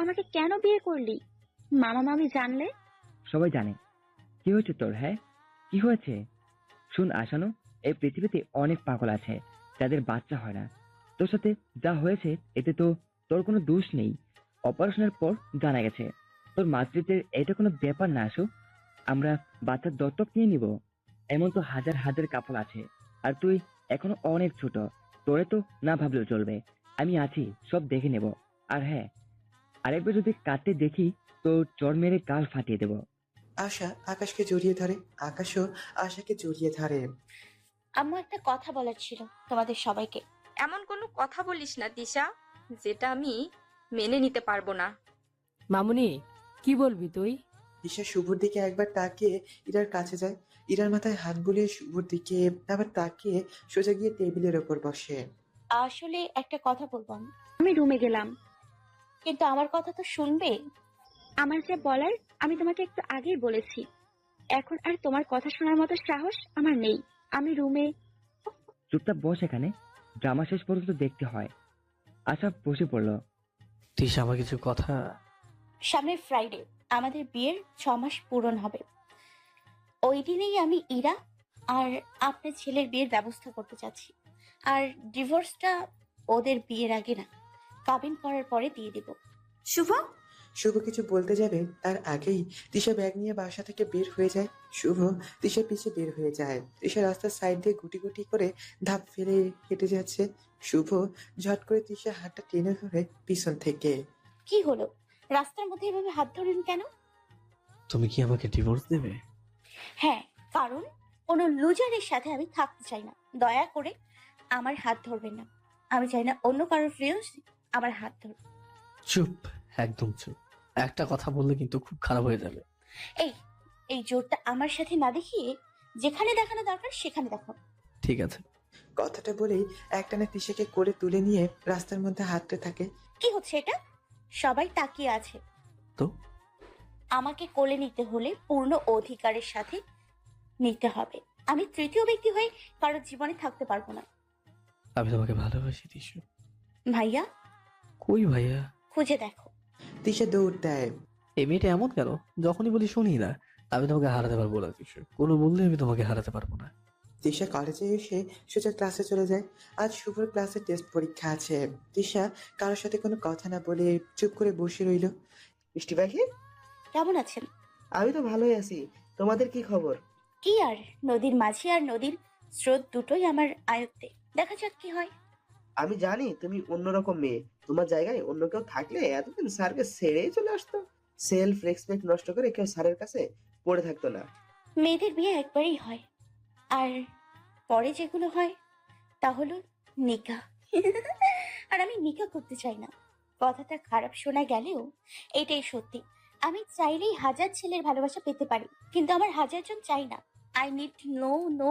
আমাকে কেন বিয়ে করলি? মামা মামি জানলে? সবাই জানে। কি হয়েছে তোর? হ্যাঁ, কি হয়েছে? শুন আশানু, এই পৃথিবীতে অনেক পাগল আছে যাদের বাচ্চা হয় না। তোর সাথে যা হয়েছে এতে তো তোর কোনো দোষ নেই। অপারেশনের পর জানা গেছে তোর মাতৃত্বের এটা কোনো ব্যাপার না। আসো, আমরা বাচ্চার দত্তক নিয়ে নিব। এমন তো হাজার হাজার কাপল আছে, আর তুই এখনো অনেক ছোট। তোরে তো না ভাবলেও চলবে। আমি আছি, সব দেখে নেব। আর হ্যাঁ, আরেকবার যদি কাটতে দেখি তো চর মেরে গাল ফাটিয়ে দেব। আশা আকাশকে জড়িয়ে ধরে, আকাশও আশাকে জড়িয়ে ধরে। আম্মু, একটা কথা বলার ছিল তোমাদের সবাইকে। এমন কোনো কথা বলিস না দিশা, যেটা আমি মেনে নিতে পারবো না। মামুনি, কি বলবি তুই? দিশা শুভর দিকে একবার তাকিয়ে ইরার কাছে যায়। ইরার মাথায় হাত বুলিয়ে শুভর দিকে আবার তাকিয়ে সোজা গিয়ে টেবিলের ওপর বসে। আসলে একটা কথা বলবো আমি, আমি রুমে গেলাম। কিন্তু আমার কথা তো শুনবে। আমার যা বলার আমি তোমাকে একটু আগেই বলেছি। এখন আর তোমার কথা শোনার মতো সাহস আমার নেই। আমি রুমে। চুপচাপ বস এখানে, ড্রামা শেষ পর্যন্ত দেখতে হয়। আশা বসে পড়লো। তিশা, আমার কিছু কথা। সামনের ফ্রাইডে আমাদের বিয়ের 6 মাস পূরণ হবে। ওই দিনেই আমি ইরা আর আপনার ছেলের বিয়ের ব্যবস্থা করতে চাচ্ছি। আর ডিভোর্সটা ওদের বিয়ের আগে না, কাবিন করার পরে দিয়ে দিব। শুভ, শুভ কিছু বলতে যাবে তার আগেই তিশা ব্যাগ নিয়ে বাসা থেকে বের হয়ে যায়। শুভ তিশার পিছে বের হয়ে যায়। তিশা রাস্তার সাইড দিয়ে গুটি গুটি করে ধাপ ফেলে হেঁটে যাচ্ছে। শুভ ঝট করে তিশা হাতটা টেনে ধরে পিছন থেকে। কি হলো, রাস্তার মধ্যে এভাবে হাত ধরেন কেন? তুমি কি আমাকে ডিভোর্স দেবে? হ্যাঁ, কারণ কোনো লুজারের সাথে আমি থাকতে চাই না। দয়া করে আমার হাত ধরবেন না। আমি চাই না অন্য কারোর ফ্রেন্ডস আমার হাত ধরবে। চুপ, একদম চুপ। একটা কথা বললে কিন্তু খুব খারাপ হয়ে যাবে। এই এই জোরটা আমার সাথে না দেখিয়ে যেখানে দেখানো দরকার সেখানে দেখো। ঠিক আছে। কথাটা বলেই একটানা তিশাকে কোলে তুলে নিয়ে রাস্তার মধ্যে হাঁটতে থাকে। কি হচ্ছে এটা? সবাই তাকিয়ে আছে। তো আমাকে কোলে নিতে হলে পূর্ণ অধিকারের সাথে নিতে হবে। আমি তৃতীয় ব্যক্তি হয়ে কারোর জীবনে থাকতে পারবো না। আমি তোমাকে ভালোবাসি তিশু। ভাইয়া, কই ভাইয়া? খুঁজে দেখো। তিশা দৌড় দেয়। এই মেয়েটা এমন কেন? যখনই বলি শুনি না। আমি তোমাকে হারাতে পারবো না তিশু, কোনো বললে আমি তোমাকে হারাতে পারবো না। তিশা কলেজে এসে সোজা ক্লাসে চলে যায়। আজ শুভর ক্লাসে টেস্ট পরীক্ষা আছে। তিশা কারোর সাথে কোনো কথা না বলে চুপ করে বসে রইল। মিষ্টি পাখি, কেমন আছেন? আমি তো ভালোই আছি। তোমাদের কি খবর? কি আর, নদীর মাঝি আর নদীর স্রোত দুটোই আমার আয়ত্তে। দেখা যাক কি হয়। আমি জানি তুমি অন্যরকম মেয়ে। তোমার জায়গায় অন্য কেউ থাকলে এতদিন স্যারকে ছেড়েই চলে আসতো। সেলফ রেসপেক্ট নষ্ট করে কেউ স্যারের কাছে পড়ে থাকতো না। মেয়েদের বিয়ে একবারই হয়, আর পরে যেগুলো হয় তা হলো নিকা। আর আমি নিকা করতে চাই না। কথাটা খারাপ শোনা গেলেও এটাই সত্যি। আমি চাইলেই হাজার ছেলের ভালোবাসা পেতে পারি, কিন্তু আমার হাজারজন চাই না। I need no,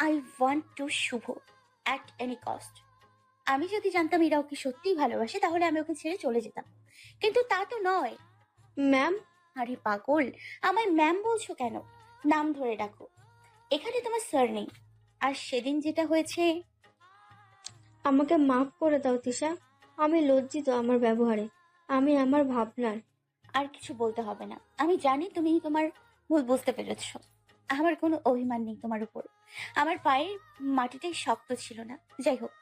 I want to Shubh at any cost. আমি যদি জানতাম এরা ওকে সত্যিই ভালোবাসে তাহলে আমি ওকে ছেড়ে চলে যেতাম, কিন্তু তা তো নয়। ম্যাম। আরে পাগল, আমায় ম্যাম বলছো কেন? নাম ধরে ডাকো। এখানে তোমার স্যার নেই। আর সেদিন যেটা হয়েছে। আমাকে মাফ করে দাও তিশা, আমি লজ্জিত আমার ব্যবহারে, আমি আমার ভাবনার। আর কিছু বলতে হবে না। আমি জানি তুমি তোমার ভুল বুঝতে পেরেছ। আমার কোনো অভিমান নেই তোমার উপর। আমার পায়ের মাটিটাই শক্ত ছিল না। যাই হোক,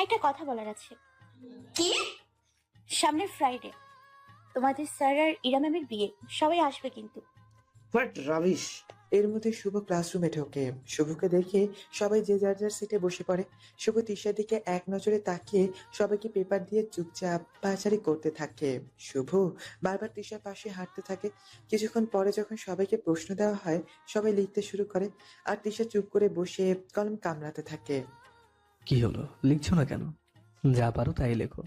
একটা কথা বলার আছে। কি? সামনের ফ্রাইডে তোমাদের স্যার আর ইরা ম্যামের বিয়ে। সবাই আসবে কিন্তু। What rubbish! এর মধ্যে শুভ ক্লাসরুমে ঢোকে। শুভকে দেখে সবাই যে যার যার সিটে বসে পড়ে। শুভ তিশার দিকে এক নজরে তাকিয়ে সবাইকে পেপার দিয়ে চুপচাপ পায়চারি করতে থাকে। শুভ বারবার তিশার পাশে হাঁটতে থাকে। কিছুক্ষণ পরে যখন সবাইকে প্রশ্ন দেওয়া হয়, সবাই লিখতে শুরু করে, আর তিশা চুপ করে বসে কলম কামড়াতে থাকে। কি হলো, লিখছো না কেন? যা পারো তাই লেখো।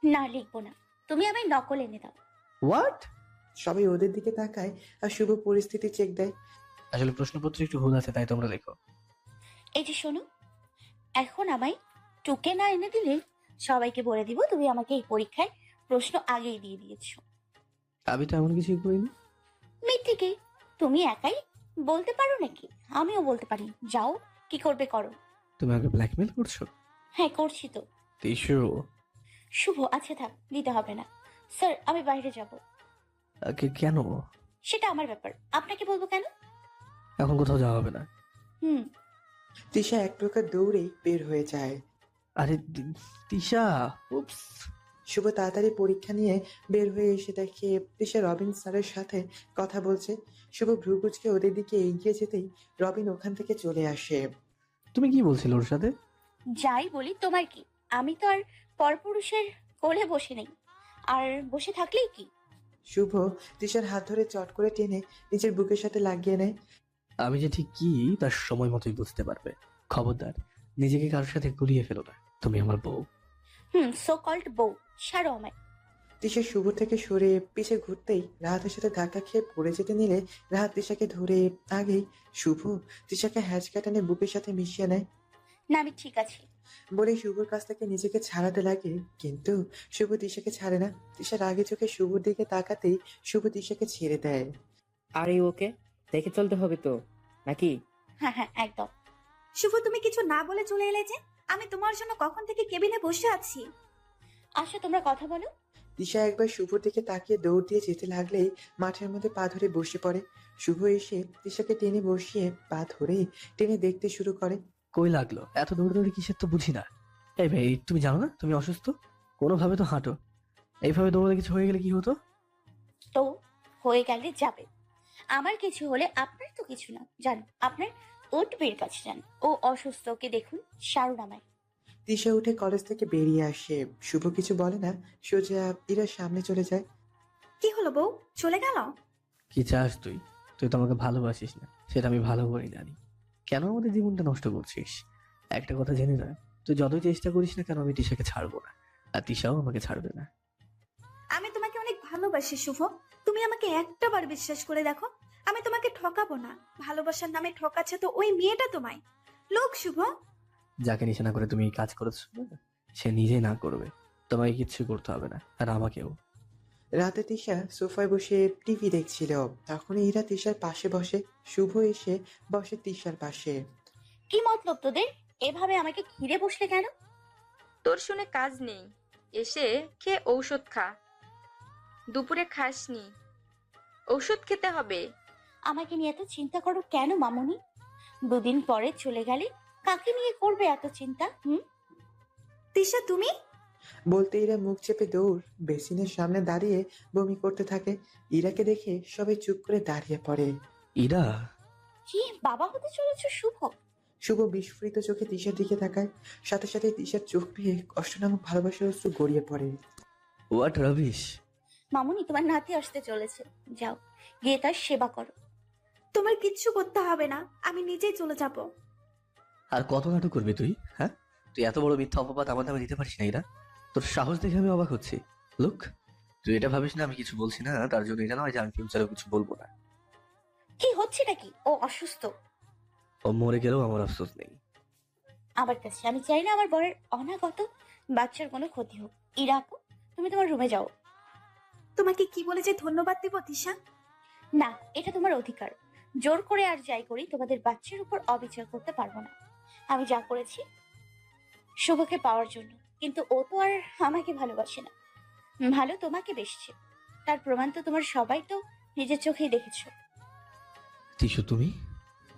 না, লিখবো না। তুমি আমায় নকল এনে দাও। হোয়াট? সবাই ওদের দিকে তাকায় আর শুভ পরিস্থিতি চেক দেয়। আসলে প্রশ্নপত্রে একটু ভুল আছে, তাই তোমরা লেখো। এই যে শোনো, এখন আমায় টুকে না এনে দিলে সবাইকে বলে দিব তুমি আমাকে এই পরীক্ষায় প্রশ্ন আগেই দিয়ে দিয়েছো। আমি তো এমন কিছুই করিনি। মিথ্যেকে তুমি একাই বলতে পারো নাকি? আমিও বলতে পারি। যাও, কি করবে করো। তুমি আমাকে ব্ল্যাকমেল করছো? হ্যাঁ করছি তো। তিশু, শুভ, আচ্ছা থাক, দিতে হবে না। স্যার, আমি বাইরে যাব। কেন? সেটা আমার ব্যাপার, আপনাকে বলবো কেন? এখন কোথাও যাওয়া হবে না। হুম। তিশা এক প্রকার দৌড়েই বের হয়ে যায়। আরে তিশা, উপস। শুভ তাড়াতাড়ি পরীক্ষা নিয়ে বের হয়ে এসে দেখে তিশা রবিন স্যারের সাথে কথা বলছে। শুভ ভ্রুকুচকে ওদের দিকে এগিয়ে যেতেই রবিন ওখান থেকে চলে আসে। তুমি কি বলছিলে ওর সাথে? যাই বলি তোমার কি, আমি তো আর পরপুরুষের কোলে বসে নেই। আর বসে থাকলেই কি? শুভ তিশার হাত ধরে চট করে টেনে নিজের বুকের সাথে লাগিয়ে নেয়। আমি যে ঠিক কি তার সময় মতোই বুঝতে পারবে। খবরদার নিজেকে কারোর সাথে গুলিয়ে ফেলো না, তুমি আমার বউ। সো কল্ড বউ, ছাড়ো আমায়। তিশা শুভ থেকে সরে পিছে ঘুরতেই রাহাতের সাথে ধাক্কা খেয়ে পড়ে যেতে নিলে রাহাত তিশাকে ধরে আগেই শুভ তিশাকে হ্যাচকা টেনে বুকের সাথে মিশিয়ে নেয়। না, আমি ঠিক আছি। বলে শুভর কাছ থেকে নিজেকে ছাড়াতে লাগে, কিন্তু শুভ তিশাকে ছাড়ে না। তিশার আগে চোখে শুভর দিকে তাকাতেই শুভ তিশাকে ছেড়ে দেয়। আরে ওকে দেখে চলতে হবে তো নাকি? হ্যাঁ হ্যাঁ, একদম। শুভ, তুমি কিছু না বলে চলে এলে যে? আমি তোমার জন্য কখন থেকে কেবিনে বসে আছি। আচ্ছা, তোমরা কথা বলো। তিশা একবার শুভর দিকে তাকিয়ে দৌড় দিয়ে যেতে লাগলেই মাঠের মধ্যে পা ধরে বসে পড়ে। শুভ এসে তিশাকে টেনে বসিয়ে পা ধরে টেনে দেখতে শুরু করে। কই লাগলো? এত দৌড়াদৌড়ি কিসের তো বুঝি না। এই ভাই, তুমি জানো না তুমি অসুস্থ? কোনোভাবে তো হাঁটো। এইভাবে দৌড়ালে কিছু হয়ে গেলে কি হতো? তো হয়ে গেলে যাবে, আমার কিছু হলে আপনার তো কিছু না। জান, আপনার ওটবের কাছে যান, ও অসুস্থ, ওকে দেখুন, সারুন আমায়। তিশা উঠে কলেজ থেকে বেরিয়ে আসে। শুভ কিছু বলে না, সোজা ইরার সামনে চলে যায়। কি হলো বউ, চলে গেল? কি চাস তুই? তুই তো আমাকে ভালোবাসিস না, সেটা আমি ভালো করে জানি। কেন আমাদের জীবনটা নষ্ট করছিস? একটা কথা জেনে না, তুই যতই চেষ্টা করিস না কেন, আমি তিশাকে ছাড়বো না, আর তিশাও আমাকে ছাড়বে না। আমি তোমাকে অনেক ভালোবাসি শুভ, তুমি আমাকে একটা বার বিশ্বাস করে দেখো। আমি তোমাকে ঠকাবো না। ভালোবাসার নামে ঠকাচ্ছে তো ওই মেয়েটা তোমায়। লোক শুভ। যাকে নিশানা করে তুমি এই কাজ করেছো সে নিজে না করবে, তোমাকে কিচ্ছু করতে হবে না, আর আমাকেও। রাতে তিশা সোফায় বসে টিভি দেখছিল, তখনই ইরা তিশার পাশে বসে। শুভ এসে বসে তিশার পাশে। কি মতলব তোদের? এভাবে আমাকে ঘিরে বসলে কেন? তোর শুনে কাজ নেই, এসে খেয়ে ঔষধ খা। দুপুরে খাসনি, ঔষধ খেতে হবে। আমাকে নিয়ে এত চিন্তা করো কেন মামুনি? দুদিন পরে চলে গেলে কাকে নিয়ে করবে এত চিন্তা? তিশা, তুমি? বলতে ইরা মুখ চেপে দৌড় বেসিনের সামনে দাঁড়িয়ে বমি করতে থাকে। ইরাকে দেখে সবাই চুপ করে দাঁড়িয়ে পড়ে। ইরা? কি বাবা হতে চলেছো শুভ? শুভ বিস্ফোরিত চোখে তিশার দিকে তাকায়, সাথে সাথে তিশার চোখ পেয়ে কষ্ট নামক ভালোবাসার অশ্রু গড়িয়ে পড়ে। What rubbish! মামুনি, তোমার নাতি আসতে চলেছে, যাও গিয়ে তার সেবা করো। তোমার কিচ্ছু করতে হবে না, আমি নিজেই চলে যাব। আর কত নাটক করবি তুই? হ্যাঁ, তুই এত বড় মিথ্যা অপবাদ আমার নামে দিতে পারিস না ইরা? তোর সাহস দেখে আমি অবাক হচ্ছি। লুক, তুই এটা ভাবিস না আমি কিছু বলছি না, তার জন্য এটা নয় যে আমি ফিউচারেও কিছু বলবো না। কি হচ্ছে নাকি? ও অসুস্থ। ও মরে গেলেও আমার আফসোস নেই। আমার কাছে আমি চাই না আমার বরের অনাগত বাচ্চার কোনো ক্ষতি হোক। ইরা আপু, তুমি তোমার রুমে যাও। তোমাকে কি বলে যে ধন্যবাদ দিব তিশা? না, এটা তোমার অধিকার। জোর করে আর যাই করি তোমাদের বাচ্চার উপর অবিচার করতে পারবো না। আমি যা করেছি শুভকে পাওয়ার জন্য, কিন্তু ও তো আর আমাকে ভালোবাসে না, ভালো তোমাকে বেসছে। তার প্রমাণ তো তোমার সবাই তো নিজের চোখেই দেখেছো। তিশু, তুমি?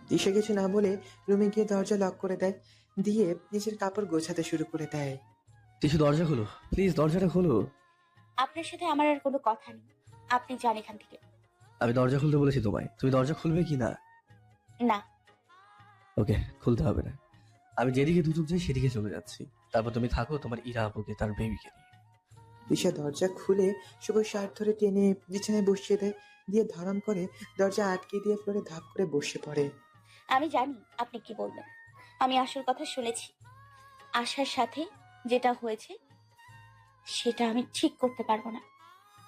তিশা কিছু না বলে রুমে গিয়ে দরজা লক করে দেয়, দিয়ে নিজের কাপড় গোছাতে শুরু করে দেয়। তিশু, দরজা খোলো প্লিজ, দরজাটা খোলো। আপনার সাথে আমার আর কোনো কথা নেই, আপনি যান এখান থেকে। আমি দরজা খুলতে বলেছি তোমায়, তুমি দরজা খুলবে কি না? না। ওকে, খুলতে হবে না। আমি যেদিকে দুচোখ যাই সেদিকে চলে যাচ্ছি, তারপর তুমি থাকো তোমার ইরা আপুকে তার বেবিকে নিয়ে। তিশা দরজা খুলে শুভ শার্ট ধরে টেনে বিছানায় বসিয়ে দেয়, দিয়ে ধরম করে দরজা আটকে দিয়ে ফ্লোরে ধাপ করে বসে পড়ে। আমি জানি আপনি কি বলবেন, আমি আসল কথা শুনেছি। আশার সাথে যেটা হয়েছে সেটা আমি ঠিক করতে পারবো না,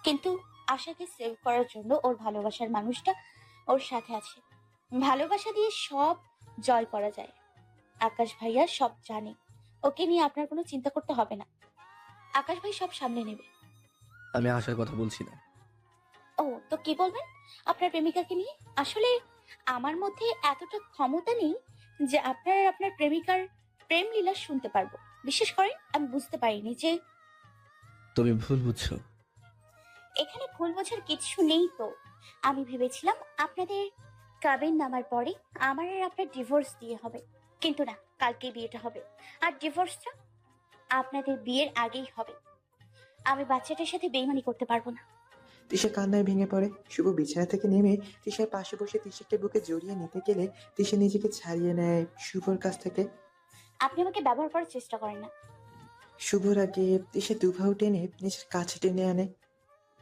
কিন্তু আশাকে সেভ করার জন্য ওর ভালোবাসার মানুষটা ওর সাথে আছে। ভালোবাসা দিয়ে সব জয় করা যায়। আকাশ ভাইয়া সব জানে, ওকে নিয়ে আপনার কোনো চিন্তা করতে হবে না। আকাশ ভাই সব সামলে নেবে। আমি আশার কথা বলছি না। ও তো কি বলবেন আপনার প্রেমিকাকে নিয়ে? আসলে আমার মধ্যে এতটা ক্ষমতা নেই যে আপনার প্রেমিকার প্রেম লীলা শুনতে পারবো। বিশ্বাস করেন আমি বুঝতে পারিনি যে তুমি ভুল বুঝছো। এখানে ভুল বোঝার কিছু নেই তো। আমি ভেবেছিলাম আপনাদের কাবিন নামার পরে আমার আর আপনার ডিভোর্স দিয়ে হবে, কিন্তু না, কালকে বিয়েটা হবে আর ডিভোর্সটা আপনাদের বিয়ের আগেই হবে। আমি বাচ্চাটার সাথে বেইমানি করতে পারবো না। তিশা কান্নায় ভেঙে পড়ে। শুভ বিছানা থেকে নেমে তিশার পাশে বসে তিশাকে বুকে জড়িয়ে নিতে গেলে তিশা নিজেকে ছাড়িয়ে নেয় শুভর কাছ থেকে। আপনি আমাকে ব্যবহার করার চেষ্টা করেন না। শুভর আগে তিশা দুভাও টেনে নিজের কাছে টেনে আনে।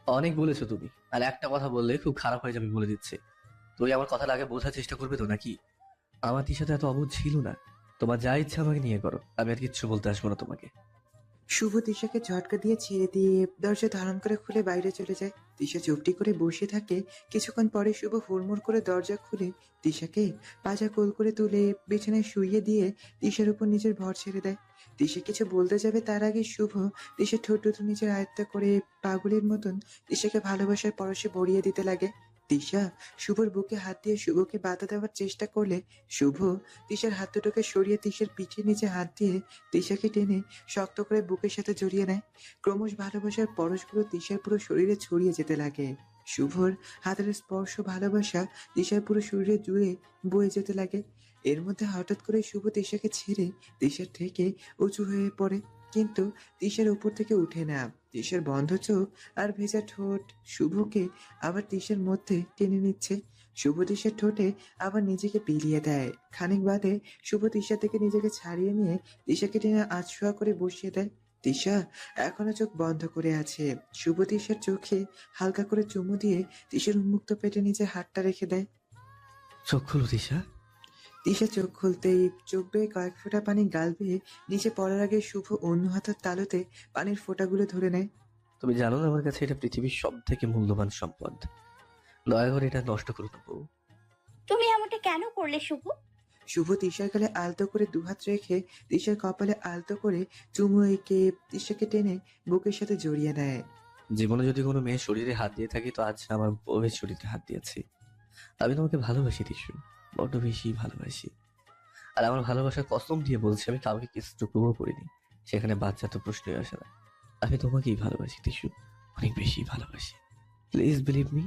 অনেক বলেছো তুমি, আর একটা কথা বললে খুব খারাপ হয়ে যাবে বলে দিচ্ছি। তুই আমার কথাটা আগে বোঝার চেষ্টা করবে তো নাকি? আমার সাথে এত অবুঝ ছিল না। তোমার যা ইচ্ছা আমাকে নিয়ে করো, আমি আর কিচ্ছু বলতে আসবো না তোমাকে। শুভ তিশাকে ঝটকা দিয়ে ছেড়ে দিয়ে দরজা ধারণ করে খুলে বাইরে চলে যায়। তিশা চুপটি করে বসে থাকে। কিছুক্ষণ পরে শুভ হুড়মুড় করে দরজা খুলে তিশাকে পাজা কোল করে তুলে বিছানায় শুইয়ে দিয়ে তিশার উপর নিজের ভর ছেড়ে দেয়। তিশা কিছু বলতে যাবে তার আগে শুভ তিশার ঠোঁট দুটো নিজের আয়ত্ত করে পাগলের মতন তিশাকে ভালোবাসার পরশে ভরিয়ে দিতে লাগে। তিশা শুভর বুকে হাত দিয়ে শুভকে বাধা দেওয়ার চেষ্টা করলে শুভ তিশার হাত দুটোকে সরিয়ে তিশার পিঠের নিচে হাত দিয়ে তিশাকে টেনে শক্ত করে বুকের সাথে জড়িয়ে নেয়। ক্রমশ ভালোবাসার পরশগুলো তিশার পুরো শরীরে ছড়িয়ে যেতে লাগে। শুভর হাতের স্পর্শ ভালোবাসা তিশার পুরো শরীরে জুড়ে বয়ে যেতে লাগে। এর মধ্যে হঠাৎ করে শুভ তিশাকে ছেড়ে তিশার থেকে উঁচু হয়ে পড়ে, কিন্তু তিশার উপর থেকে উঠে না। তিশার বন্ধ চোখ আর ভেজা ঠোঁট শুভকে আবার তিশার মধ্যে টেনে নিচ্ছে। শুভ তিশার ঠোঁটে আবার নিজেকে বিলিয়ে দেয়। খানিক বাদে শুভ তিশা থেকে নিজেকে ছাড়িয়ে নিয়ে তিশাকে টেনে আধশোয়া করে বসিয়ে দেয়। তিশা এখনো চোখ বন্ধ করে আছে। শুভ তিশার চোখে হালকা করে চুমু দিয়ে তিশার উন্মুক্ত পেটে নিজের হাতটা রেখে দেয়। চোখ খুলো তিশা। তিশা চোখ খুলতেই চোখ বেয়ে কয়েক ফোঁটা পানি গাল বেয়ে নিচে পড়ার আগে শুভ অন্য হাতের তালুতে পানির ফোঁটাগুলো ধরে নেয়। তুমি জানো না আমার কাছে এটা পৃথিবীর সব থেকে মূল্যবান সম্পদ। দয়া করে এটা নষ্ট করো না বউ। তুমি এমনটা কেন করলে শুভ? শুভ তিশার গালে আলতো করে দুহাত রেখে তিশার কপালে আলতো করে চুমু এঁকে তিশাকে টেনে বুকের সাথে জড়িয়ে নেয়। জীবনে যদি কোনো মেয়ের শরীরে হাত দিয়ে থাকি তো আজ আমার বউয়ের শরীরে হাত দিয়েছি। আমি তোমাকে ভালোবাসি টিসু, বড্ড বেশি ভালোবাসি। আর আমার ভালোবাসার কসম দিয়ে বলছি আমি কাউকে কিছুটুকুও করিনি। সেখানে বাচ্চা তো প্রশ্নই আসে না। আমি তোমাকেই ভালোবাসি টিসু, অনেক বেশি ভালোবাসি। Please believe me.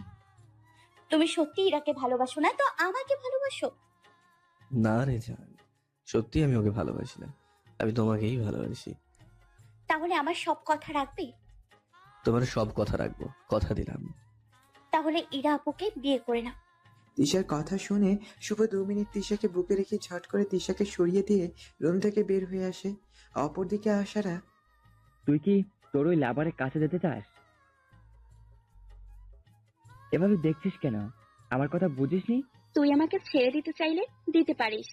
তুমি সত্যি ইরাকে ভালোবাসো না তো আমাকে ভালোবাসো? না রে জান, সত্যি আমি ওকে ভালোবাসি না, আমি তোমাকেই ভালোবাসি। তাহলে আমার সব কথা রাখবে? তোমার সব কথা রাখবো, কথা দিলাম। তাহলে ইরা আপুকে বিয়ে করে না। তিশার কথা শুনে শুভ 2 মিনিট তিশাকে বুকে রেখে ঝট করে তিশাকে সরিয়ে দিয়ে রুম থেকে বের হয়ে আসে। অপরদিকে আশারা। তুই কি তোর ওই লাভারের কাছে যেতে চাস? এভাবে দেখছিস কেন? আমার কথা বুঝিসনি? তুই আমাকে ছেড়ে দিতে চাইলে দিতে পারিস।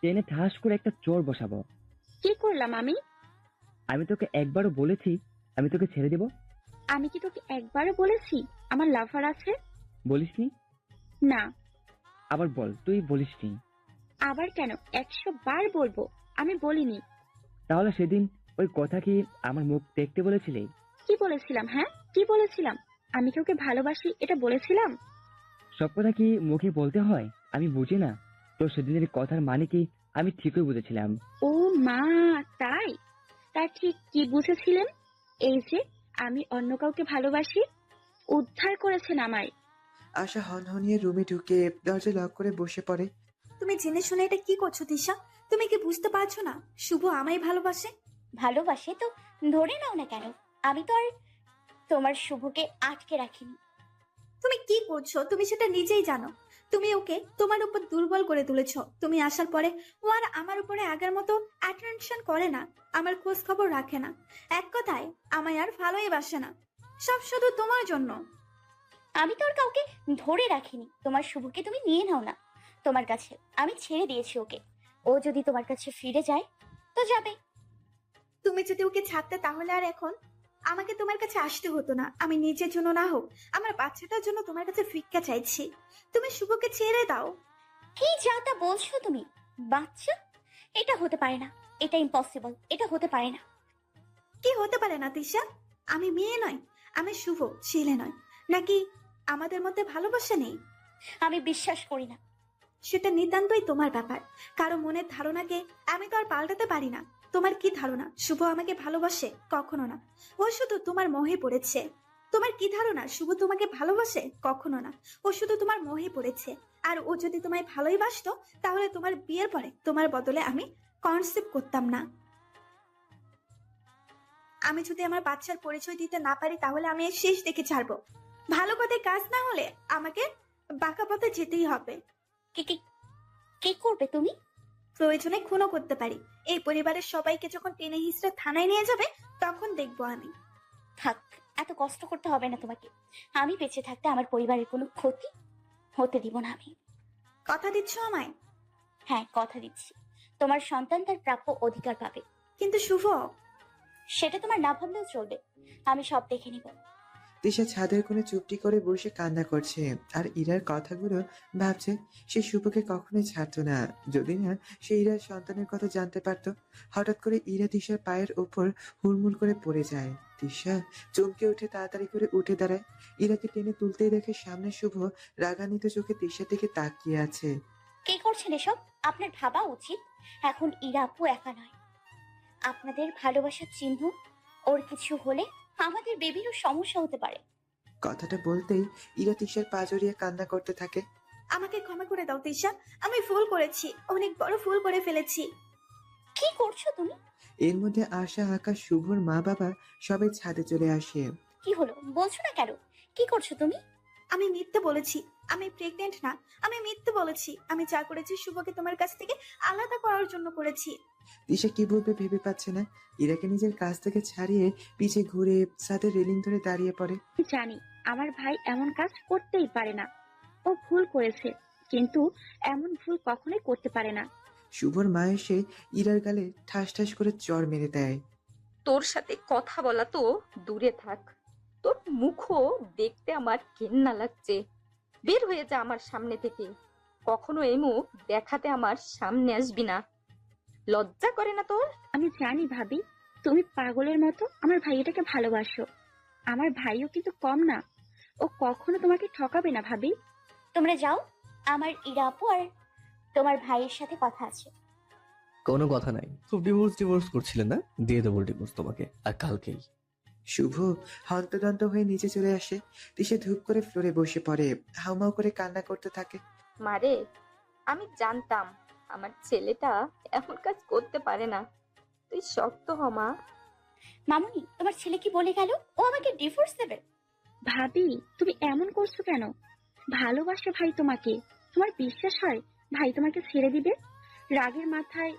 ট্রেনে ঠাস করে একটা চোর বসাবো। কি করলাম আমি? আমি তোকে একবারও বলেছি আমি তোকে ছেড়ে দেব? আমি কি তোকে একবারও বলেছি আমার লাভার আছে? বলিসনি? না। আবার বল, তুই বলিসনি। আবার কেন? 100 বার বলবো আমি বলিনি। তাহলে সেদিন ওই কথা কি আমার মুখ দেখতে বলেছিলি? কি বলেছিলাম? হ্যাঁ, কি বলেছিলাম? আমি কি ওকে ভালোবাসি এটা বলেছিলাম? সব কথা কি মুখে বলতে হয়? আমি বুঝি না তোর সেদিনের কথার মানে কি আমি ঠিকই বুঝেছিলাম। ও মা, তাই? তা ঠিক কি বুঝেছিলেন? এই যে আমি অন্য কাউকে ভালোবাসি। উদ্ধার করেছেন আমায়। আশা হনহনিয়ে রুমে ঢুকে দরজা লক করে বসে পড়ে। তুমি জেনে শুনে এটা কি করছো তিশা? তুমি কি বুঝতে পারছো না শুভ আমায় ভালোবাসে? ভালোবাসে তো ধরে নাও না কেন? আমি তো আর তোমার শুভকে আটকে রাখিনি। তুমি কি করছো তুমি সেটা নিজেই জানো। তুমি ওকে তোমার উপর দুর্বল করে তুলেছো। তুমি আসার পরে ও আর আমার উপরে আগের মতো অ্যাটেনশন করে না, আমার খোঁজ খবর রাখে না। এক কথায় আমায় আর ভালোই বাসে না। সব শুধু তোমার জন্য। আমি তো আর কাউকে ধরে রাখিনি। তোমার শুভকে তুমি নিয়ে নাও না তোমার কাছে। আমি ছেড়ে দিয়েছি ওকে। ও যদি তোমার কাছে ফিরে যায় তো যাবে। তুমি যদি ওকে ছাড়তে তাহলে আর এখন আমাকে তোমার কাছে আসতে হতো না। আমি নিজের জন্য না হোক আমার বাচ্চাটার জন্য তোমার কাছে ভিক্ষা চাইছি। তুমি শুভকে ছেড়ে দাও। কি যা তা বলছো তুমি? বাচ্চা? এটা হতে পারে না, এটা ইম্পসিবল, এটা হতে পারে না। কি হতে পারে না তিশা? আমি মেয়ে নয়, আমি শুভ ছেলে নয় নাকি? আমাদের মধ্যে ভালোবাসা নেই? আমি বিশ্বাস করি না। সেটা নিতান্তই তোমার ব্যাপার। কারো মনের ধারণাকে আমি তো আর পাল্টাতে পারি না। তোমার কি ধারণা শুভ আমাকে ভালোবাসে? কখনো না। ও শুধু তোমার মোহে পড়েছে। তোমার কি ধারণা শুভ তোমাকে ভালোবাসে? কখনো না। ও শুধু তোমার মোহে পড়েছে। আর ও যদি তোমায় ভালোই বাসতো তাহলে তোমার বিয়ের পরে তোমার বদলে আমি কনসেপ্ট করতাম না। আমি যদি আমার বাচ্চার পরিচয় দিতে না পারি তাহলে আমি এর শেষ দেখে ছাড়বো। ভালো পথে কাজ না হলে আমাকে বাঁকা পথে যেতেই হবে। কি কি কি করবে তুমি? প্রয়োজনে খুনও করতে পারি। এই পরিবারের সবাইকে যখন টেনে হিঁচড়ে থানায় নিয়ে যাবে তখন দেখবো আমি। থাক, এত কষ্ট করতে হবে না তোমাকে। আমি বেঁচে থাকতে আমার পরিবারের কোনো ক্ষতি হতে দিব না আমি। কথা দিচ্ছ আমায়? হ্যাঁ, কথা দিচ্ছি। তোমার সন্তান তার প্রাপ্য অধিকার পাবে। কিন্তু শুভ, সেটা তোমার না ভাবলেও চলবে। আমি সব দেখে নিব। তিশা ছাদের কোণে চুপটি করে বসে কান্না করছে আর ইরার কথাগুলো ভাবছে। সে শুভকে কখনোই ছাড়তো না যদি না সে ইরার সন্তানের কথা জানতে পারতো। হঠাৎ করে ইরা তিশার পায়ের ওপর হুড়মুড় করে পড়ে যায়। তিশা চমকে উঠে তাড়াতাড়ি করে উঠে দাঁড়ায়। ইরাকে টেনে তুলতেই দেখে সামনে শুভ রাগান্বিত চোখে তিশার দিকে তাকিয়ে আছে। কি করছেন এসব? আপনার ভাবা উচিত এখন ইরা আপু একা নয়। আপনাদের ভালোবাসার চিহ্ন। ওর কিছু হলে আমাদের বেবিরও সমস্যা হতে পারে। কথাটা বলতেই ইরা তিশার পা জড়িয়ে কান্না করতে থাকে। আমাকে ক্ষমা করে দাও তিশা। আমি ভুল করেছি, অনেক বড় ভুল করে ফেলেছি। কি করছো তুমি? এর মধ্যে আশা, আকাশ, শুভর মা বাবা সবাই ছাদে চলে আসে। কি হলো বলছো না কেন? কি করছো তুমি? আমি মিথ্যে বলেছি। আমি প্রেগনেন্ট না। আমি মিথ্যে বলেছি। আমি যা করেছি শুভকে তোমার কাছ থেকে আলাদা করার জন্য করেছি। তিশা কি বলবে ভেবে পাচ্ছে না। ইরাকে নিজের কাছ থেকে ছাড়িয়ে পিছে ঘুরে ছাদের রেলিং ধরে দাঁড়িয়ে পড়ে। আমি জানি আমার ভাই এমন কাজ করতেই পারে না। ও ভুল করেছে, কিন্তু এমন ভুল কখনোই করতে পারে না। শুভর মা এসে ইরার গালে ঠাস ঠাস করে চড় মেরে দেয়। তোর সাথে কথা বলা তো দূরে থাক, তোর মুখও দেখতে আমার ঘেন্না লাগছে। বের হয়ে যা আমার সামনে থেকে। কখনো এই মুখ দেখাতে আমার সামনে আসবি না। লজ্জা করে না তোর? আমি জানি ভাবি, তুমি পাগলের মতো আমার ভাইটাকে ভালোবাসো। আমার ভাইও কিন্তু কম না। ও কখনো তোমাকে ঠকাবে না ভাবি। তোমরা যাও, আমার ইরা আপু আর তোমার ভাইয়ের সাথে কথা আছে। কোনো কথা নাই। খুব ডিভোর্স করছিলেন না? দিয়ে দেবো ডিভোর্স তোমাকে, আর কালকেই। শুভ হন্তদন্ত হয়ে নিচে চলে আসে। তিশা ধূপ করে ফ্লোরে বসে পড়ে, হাউমাউ করে কান্না করতে থাকে। মারে, আমি জানতাম আমার ছেলেটা এমন কাজ করতে পারে না। তুই শক্ত হ মা। মামুনি, তোমার ছেলে কি বলে গেল ও আমাকে ডিভোর্স দেবে? ভাবি তুমি এমন করছো কেন? ভালোবাসে ভাই তোমাকে। তোমার বিশ্বাস হয় ভাই তোমাকে ছেড়ে দিবে? রাগের মাথায়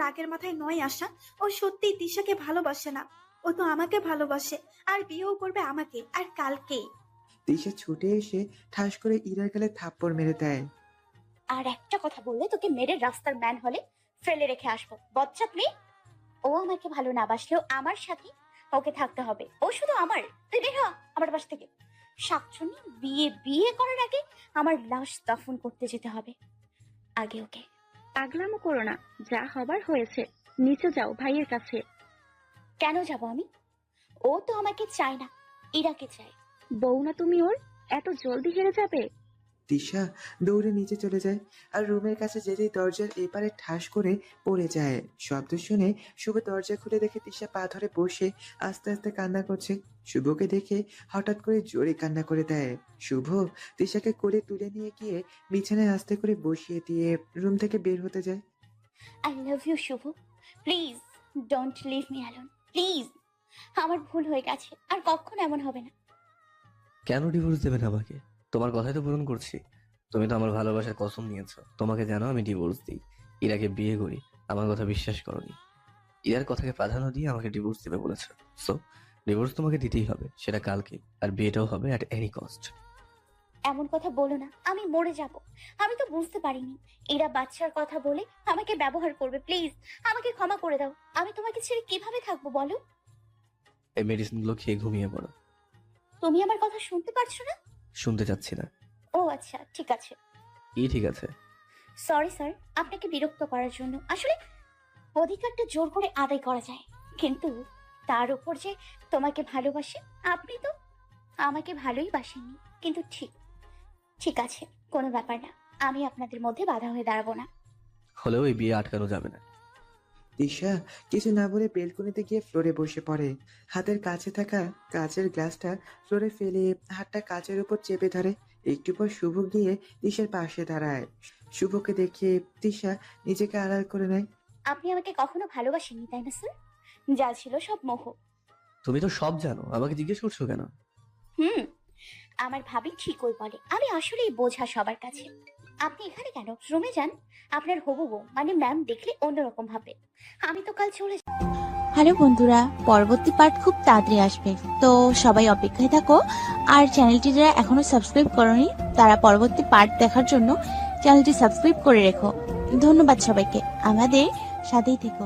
রাগের মাথায় নয় আশা, ও সত্যিই তিশাকে ভালোবাসে না। ও তো আমাকে ভালোবাসে, আর বিয়েও করবে আমাকে, আর কালকেই। তিশা ছুটে এসে ঠাস করে ইরার গালে থাপ্পড় মেরে দেয়। আর একটা কথা বললে তোকে মেরে রাস্তার ম্যান হলে ফেলে রেখে আসবো, বজ্জাত মেয়ে। ও আমাকে ভালো না বাসলেও আমার সাথে ওকে থাকতে হবে। ও শুধু আমার। তুই বের হ আমার বাস থেকে। শাকচুনি, বিয়ে করার আগে আমার লাশ দাফন করতে যেতে হবে আগে ওকে। পাগলামো করো না, যা হবার হয়েছে। নিচে যাও ভাইয়ের কাছে। কেন যাব আমি? ও তো আমাকে চায় না, ইরাকে চায়। বউ না তুমি ওর? এত জলদি হেরে যাবে? তিশা দৌড়ে নিচে চলে যায় আর রুমের কাছে যেতেই দরজার এপারে ঠাস করে পড়ে যায়। শব্দ শুনে শুভ দরজা খুলে দেখে তিশা পা ধরে বসে আস্তে আস্তে কান্না করছে। শুভকে দেখে হঠাৎ করে জোরে কান্না করে দেয়। শুভ তিশাকে কোলে তুলে নিয়ে গিয়ে বিছানায় আস্তে করে বসিয়ে দিয়ে রুম থেকে বের হতে যায়। I love you Shubh, please don't leave me alone, please. আমার ভুল হয়ে গেছে, আর কখনো এমন হবে না। কেন ডিভোর্স দেবেন আমাকে? তোমার কথাই তো পূরণ করছি। তুমি তো আমার ভালোবাসার কসম নিয়েছো, তোমাকে জানো আমি ডিভোর্স দিই, ইরাকে বিয়ে করি। আমার কথা বিশ্বাস করনি। ইরার কথাকে প্রাধান্য দিয়ে আমাকে ডিভোর্স দেবে বলেছো। সো ডিভোর্স তোমাকে দিতেই হবে, সেটা কালকে। আর বিয়েটাও হবে অ্যাট এনি কস্ট। এমন কথা বলো না, আমি মরে যাব। আমি তো বুঝতে পারিনি এরা বাচ্চার কথা বলে আমাকে ব্যবহার করবে। প্লিজ আমাকে ক্ষমা করে দাও। আমি তোমাকে ছেড়ে কিভাবে থাকবো বলো? এই মেডিসিনগুলো খেয়ে ঘুমিয়ে পড়ো। তুমি আমার কথা শুনতে পারছো না? শুনতে চাচ্ছি না। ও আচ্ছা, ঠিক আছে। কি ঠিক আছে? সরি স্যার, আপনাকে বিরক্ত করার জন্য। আসলে অধিকারটা জোর করে আদায় করা যায়, কিন্তু তার উপর যে তোমাকে ভালোবাসে, আপনি তো আমাকে ভালোই বাসেননি। কিন্তু ঠিক আছে, কোনো ব্যাপার না। আমি আপনাদের মধ্যে বাধা হয়ে দাঁড়াবো না। হলেও এই বিয়ে আটকানো যাবে না। তিশা কিছু না বলে বেলকনিতে গিয়ে ফ্লোরে বসে পড়ে। হাতের কাছে থাকা কাচের গ্লাসটা ফ্লোরে ফেলে হাতটা কাচের উপর চেপে ধরে। একটু পর শুভ গিয়ে তিশার পাশে দাঁড়ায়। শুভকে দেখে তিশা নিজেকে আড়াল করে নেয়। আপনি আমাকে কখনো ভালোবাসেননি, তাই না স্যার? যা ছিল সব মোহ। তুমি তো সব জানো, আমাকে জিজ্ঞেস করছো কেন? হুম, আমার ভাবি ঠিকই বলে, আমি আসলেই বোঝা সবার কাছে। আপনি এখানে কেন? রুমে যান। আপনার হবু বউ মানে ম্যাম দেখলে অন্যরকম ভাবে। আমি তো কাল চলে হ্যালো বন্ধুরা, পরবর্তী পার্ট খুব তাড়াতাড়ি আসবে, তো সবাই অপেক্ষায় থাকো। আর চ্যানেলটি যারা এখনো সাবস্ক্রাইব করোনি তারা পরবর্তী পার্ট দেখার জন্য চ্যানেলটি সাবস্ক্রাইব করে রেখো। ধন্যবাদ সবাইকে, আমাদের সাথেই থেকো।